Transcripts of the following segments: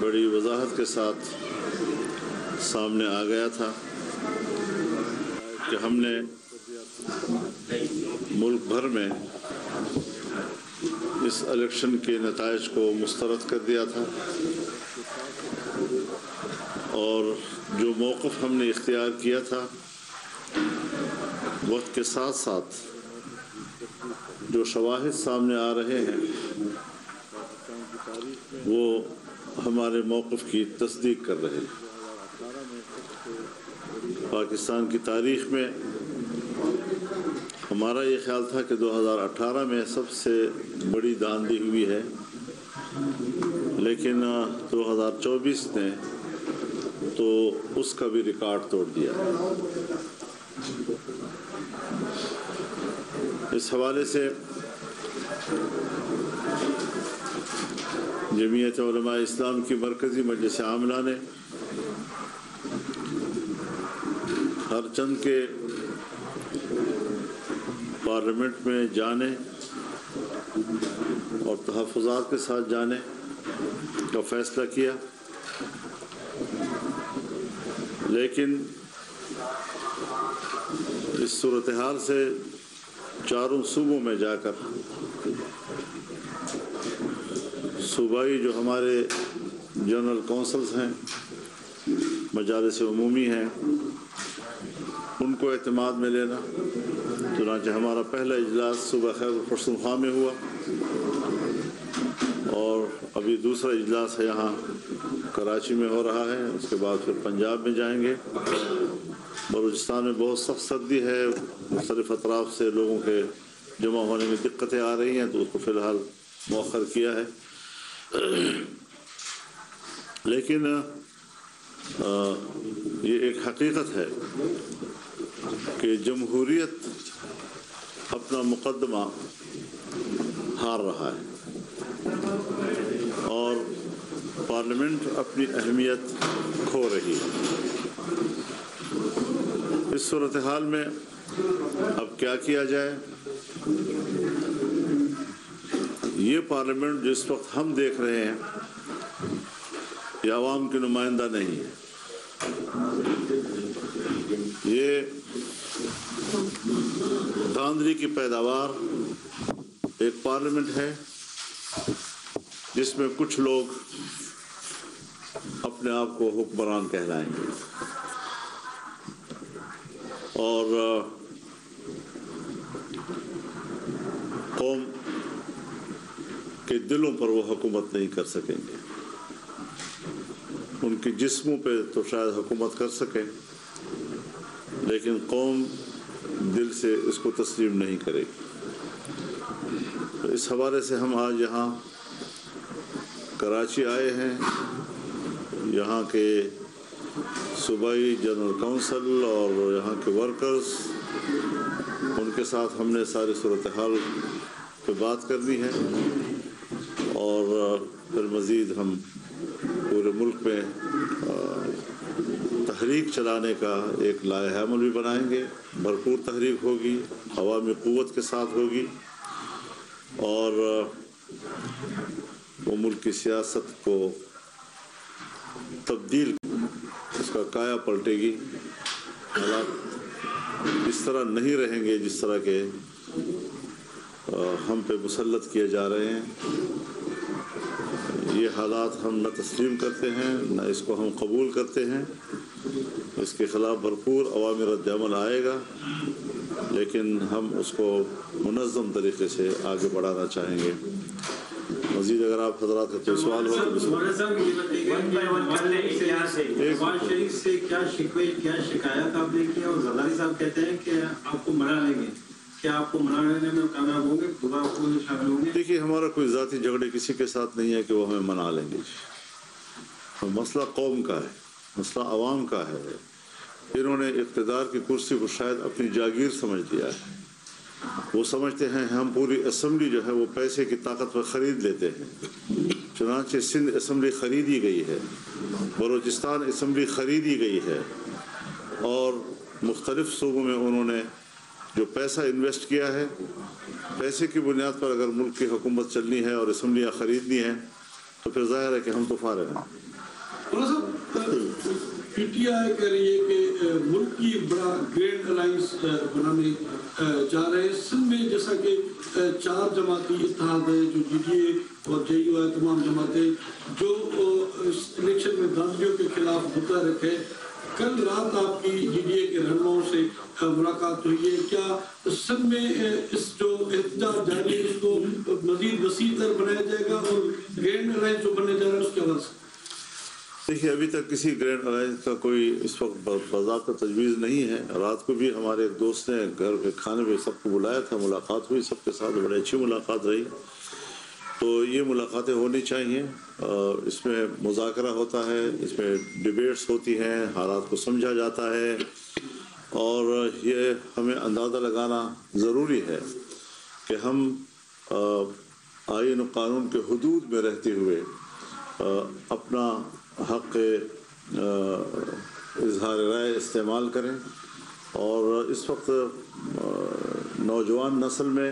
بڑی وضاحت کے ساتھ سامنے آ گیا تھا کہ ہم نے ملک بھر میں اس الیکشن کے نتائج کو مسترد کر دیا تھا، اور جو موقف ہم نے اختیار کیا تھا وقت کے ساتھ ساتھ جو شواہد سامنے آ رہے ہیں وہ ہمارے موقف کی تصدیق کر رہے ہیں۔ پاکستان کی تاریخ میں ہمارا یہ خیال تھا کہ 2018 میں سب سے بڑی دھاندلی ہوئی ہے، لیکن 2024 نے تو اس کا بھی ریکارڈ توڑ دیا۔ اس حوالے سے جمعیت علماء اسلام کی مرکزی مجلس عاملہ نے ہر چند کے پارلیمنٹ میں جانے اور تحفظات کے ساتھ جانے کا فیصلہ کیا، لیکن اس صورتحال سے چاروں صوبوں میں جا کر صوبائی جو ہمارے جنرل کونسلز ہیں، مجالس عمومی ہیں، ان کو اعتماد میں لینا۔ چنانچہ ہمارا پہلا اجلاس صوبہ خیبر پختونخوا میں ہوا، اور ابھی دوسرا اجلاس ہے یہاں کراچی میں ہو رہا ہے، اس کے بعد پھر پنجاب میں جائیں گے۔ بلوچستان میں بہت سخت سردی ہے، مختلف اطراف سے لوگوں کے جمع ہونے میں دقتیں آ رہی ہیں، تو اس کو فی الحال مؤخر کیا ہے۔ لیکن یہ ایک حقیقت ہے کہ جمہوریت اپنا مقدمہ ہار رہا ہے اور پارلیمنٹ اپنی اہمیت کھو رہی ہے۔ اس صورتحال میں اب کیا کیا جائے؟ یہ پارلیمنٹ جس وقت ہم دیکھ رہے ہیں یہ عوام کی نمائندہ نہیں ہے، یہ دھاندلی کی پیداوار ایک پارلیمنٹ ہے جس میں کچھ لوگ اپنے آپ کو حکمران کہلائیں گے اور قوم کے دلوں پر وہ حکومت نہیں کر سکیں گے۔ ان کے جسموں پہ تو شاید حکومت کر سکیں، لیکن قوم دل سے اس کو تسلیم نہیں کرے گی۔ تو اس حوالے سے ہم آج یہاں کراچی آئے ہیں، یہاں کے صوبائی جنرل کونسل اور یہاں کے ورکرز، ان کے ساتھ ہم نے ساری صورتحال پہ بات کرنی ہے، اور پھر مزید ہم پورے ملک میں تحریک چلانے کا ایک لائحہ عمل بھی بنائیں گے۔ بھرپور تحریک ہوگی، عوامی قوت کے ساتھ ہوگی، اور وہ ملک کی سیاست کو تبدیل، اس کا کایا پلٹے گی۔ حالات اس طرح نہیں رہیں گے جس طرح کے ہم پہ مسلط کیے جا رہے ہیں۔ یہ حالات ہم نہ تسلیم کرتے ہیں، نہ اس کو ہم قبول کرتے ہیں۔ اس کے خلاف بھرپور عوامی رد عمل آئے گا، لیکن ہم اس کو منظم طریقے سے آگے بڑھانا چاہیں گے۔ مزید اگر آپ حضرات کا کوئی سوال ہو تو نواز شریف سے کیا شکوے، کیا شکایت آپ نے کیا، اور زرداری صاحب کہتے ہیں کہ آپ کو منا لیں گے، کیا آپ کو منانے میں کامیاب ہوں گے، خدا کو شامل ہوں گے؟ دیکھیے، ہمارا کوئی ذاتی جھگڑے کسی کے ساتھ نہیں ہے کہ وہ ہمیں منا لیں گے۔ مسئلہ قوم کا ہے، مسئلہ عوام کا ہے۔ انہوں نے اقتدار کی کرسی کو شاید اپنی جاگیر سمجھ لیا ہے۔ وہ سمجھتے ہیں ہم پوری اسمبلی جو ہے وہ پیسے کی طاقت پر خرید لیتے ہیں۔ چنانچہ سندھ اسمبلی خریدی گئی ہے، بلوچستان اسمبلی خریدی گئی ہے، اور مختلف صوبوں میں انہوں نے جو پیسہ انویسٹ کیا ہے، پیسے کی بنیاد پر اگر ملک کی حکومت چلنی ہے اور اسمبلیاں خریدنی ہیں تو پھر ظاہر ہے کہ ہم تو فارغ ہیں۔ پی ٹی آئی کہہ رہی ہے کہ ملک کی بڑا گرینڈ الائنس بنانے جا رہے ہیں سندھ میں، جیسا کہ 4 جماعتی اتحاد ہے جو جی ڈی اے اور جے یو ہے، تمام جماعتیں جو الیکشن میں دھاندلیوں کے خلاف مدعا رکھے. کل رات آپ کی جی ڈی اے کے رہنماؤں سے ملاقات ہوئی ہے. کیا سندھ میں اس جو احتجاج جاری ہے اس کو مزید وسیع تر بنایا جائے گا، اور گرینڈ الائنس جو بننے جا رہا ہے اس کے حوالے سے؟ دیکھیے، ابھی تک کسی گرینڈ الائنس کا کوئی اس وقت باضابطہ تجویز نہیں ہے. رات کو بھی ہمارے ایک دوست نے گھر کے کھانے میں سب کو بلایا تھا، ملاقات ہوئی سب کے ساتھ، بڑی اچھی ملاقات رہی. تو یہ ملاقاتیں ہونی چاہیے، اس میں مذاکرہ ہوتا ہے، اس میں ڈیبیٹس ہوتی ہیں، حالات کو سمجھا جاتا ہے، اور یہ ہمیں اندازہ لگانا ضروری ہے کہ ہم آئین و قانون کے حدود میں رہتے ہوئے اپنا حق اظہار رائے استعمال کریں. اور اس وقت نوجوان نسل میں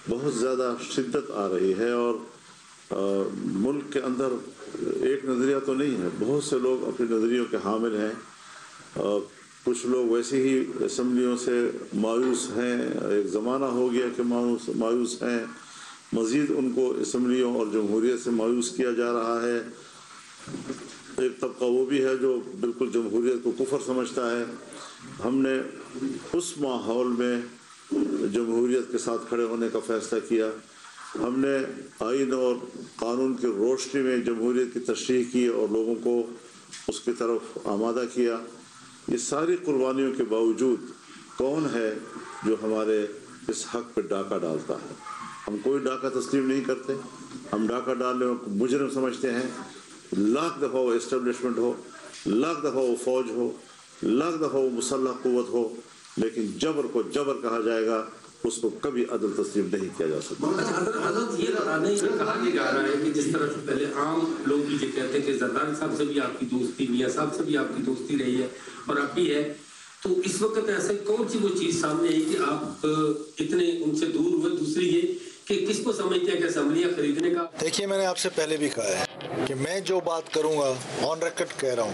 بہت زیادہ شدت آ رہی ہے، اور ملک کے اندر ایک نظریہ تو نہیں ہے، بہت سے لوگ اپنے نظریوں کے حامل ہیں. کچھ لوگ ویسے ہی اسمبلیوں سے مایوس ہیں، ایک زمانہ ہو گیا کہ مایوس ہیں، مزید ان کو اسمبلیوں اور جمہوریت سے مایوس کیا جا رہا ہے. ایک طبقہ وہ بھی ہے جو بالکل جمہوریت کو کفر سمجھتا ہے. ہم نے اس ماحول میں جمہوریت کے ساتھ کھڑے ہونے کا فیصلہ کیا. ہم نے آئین اور قانون کی روشنی میں جمہوریت کی تشریح کی اور لوگوں کو اس کی طرف آمادہ کیا. یہ ساری قربانیوں کے باوجود کون ہے جو ہمارے اس حق پہ ڈاکہ ڈالتا ہے؟ ہم کوئی ڈاکہ تسلیم نہیں کرتے. ہم ڈاکہ ڈالنے کو مجرم سمجھتے ہیں. لاکھ دفعہ وہ اسٹیبلشمنٹ ہو، لاکھ دفعہ وہ فوج ہو، لاکھ دفعہ وہ مسلح قوت ہو، لیکن جبر کو جبر کہا جائے گا، اس کو کبھی عدل تسلیم نہیں کیا جا سکتا. حضرت یہ کہا نہیں جا رہا ہے کہ جس طرح سے پہلے عام لوگ یہ کہتے ہیں کہ زرداری صاحب سے بھی آپ کی دوستی، میاں صاحب سے بھی آپ کی دوستی رہی ہے اور اب بھی ہے، تو اس وقت ایسے کون سی وہ چیز سامنے ہے کہ آپ اتنے ان سے دور ہوئے؟ دوسری یہ کہ کس کو سمجھتے ہیں کہ اسمبلیاں خریدنے کا؟ دیکھیے، میں نے آپ سے پہلے بھی کہا ہے کہ میں جو بات کروں گا آن ریکارڈ کہہ رہا ہوں،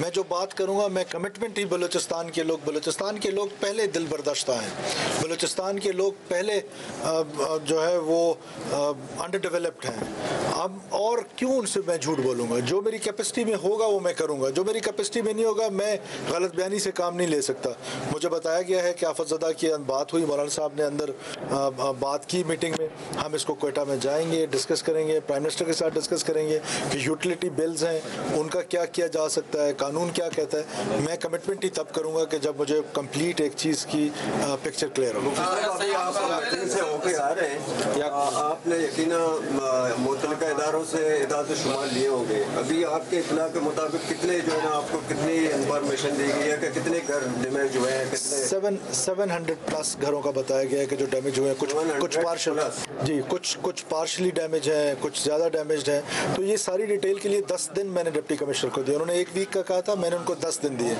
میں جو بات کروں گا، میں کمٹمنٹ ہی بلوچستان کے لوگ پہلے دل برداشتہ ہیں. بلوچستان کے لوگ پہلے جو ہے وہ انڈر ڈیولپڈ ہیں. اب اور کیوں ان سے میں جھوٹ بولوں گا؟ جو میری کیپیسٹی میں ہوگا وہ میں کروں گا، جو میری کیپیسٹی میں نہیں ہوگا میں غلط بیانی سے کام نہیں لے سکتا. مجھے بتایا گیا ہے کہ آفت زدہ کی بات ہوئی، مولانا صاحب نے اندر بات کی میٹنگ میں. ہم اس کو کوئٹہ میں جائیں گے، ڈسکس کریں گے، پرائم منسٹر کے ساتھ ڈسکس کریں گے کہ یوٹیلیٹی بلز ہیں ان کا کیا کیا جا سکتا ہے، قانون کیا کہتا ہے. میں کمٹمنٹ ہی تب کروں گا کہ جب مجھے کمپلیٹ ایک چیز کی پکچر کلیئر ہو. آپ نے یقیناً متعلقہ اداروں سے اعداد و شمار لیے ہوں گے. ابھی آپ کے اطلاع کے مطابق کتنے جو ہے نا آپ کو کتنی انفارمیشن دی گئی ہے کہ کتنے گھر ڈیمیج ہوئے ہیں؟ 700 گھروں کا بتایا گیا ہے کہ جو ڈیمیج ہوئے ہیں. کچھ پارشل، جی کچھ پارشلی ڈیمیج ہیں، کچھ زیادہ ڈیمیجڈ ہیں. تو یہ ساری ڈیٹیل کے لیے 10 دن میں نے ڈپٹی کمشنر کو دیا. انہوں نے 1 ویک کا کہا تھا، میں نے ان کو 10 دن دیے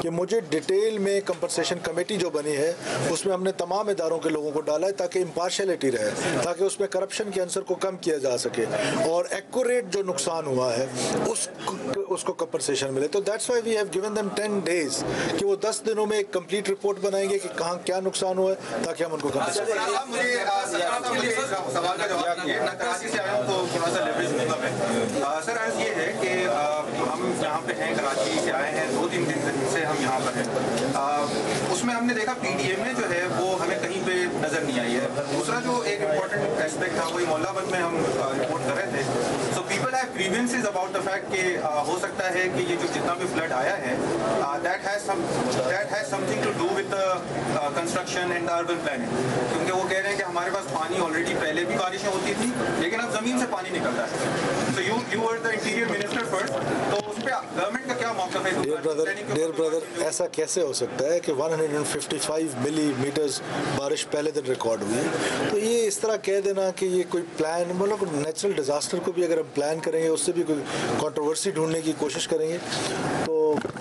کہ مجھے ڈیٹیل میں کمپنسیشن کمیٹی جو بنی ہے اس میں ہم نے تمام اداروں کے لوگوں کو ڈالا ہے تاکہ امپارشلٹی رہے، تاکہ اس میں کرپشن کے عنصر کو کم کیا جا سکے اور ایکوریٹ جو نقصان ہوا ہے اس کو کمپنسیشن ملے. تو that's why we have given them 10 days کہ وہ 10 دنوں میں ایک کمپلیٹ رپورٹ بنائیں گے کہ کہاں کیا نقصان ہوا ہے تاکہ ہم ان کو کمپنسیشن. سوال کا جواب کیے میں کراچی سے آیا ہوں تو تھوڑا سا لیوریج دوں گا میں. سر عرض یہ ہے کہ ہم یہاں پہ ہیں، کراچی سے آئے ہیں، 2-3 دن سے ہم یہاں پر ہیں. اس میں ہم نے دیکھا پی ڈی اے میں جو ہے وہ ہمیں کہیں پہ نظر نہیں آئی ہے. دوسرا جو ایک امپورٹنٹ اسپیکٹ تھا وہی مولا بند میں ہم رپورٹ کر رہے تھے. So people have grievances about the fact کہ ہو سکتا ہے کہ یہ جو جتنا بھی فلڈ آیا ہے that has something to do with construction and urban planning. کیونکہ وہ کہہ رہے ہیں کہ ہمارے پاس پانی آلریڈی پہلے بھی بارشیں ہوتی تھی لیکن اب زمین سے پانی نکل رہا ہے. تو you were the interior minister first, تو اس پہ گورنمنٹ کا کیا موقف ہے؟ ڈیئر بردر، ایسا کیسے ہو سکتا ہے کہ 155 ملی میٹرز بارش پہلے دن ریکارڈ ہوئی؟ تو یہ اس طرح کہہ دینا کہ یہ کوئی پلان، مطلب نیچرل ڈیزاسٹر کو بھی اگر ہم پلان کریں گے اس سے بھی کوئی کنٹروورسی ڈھونڈنے کی کوشش کریں گے تو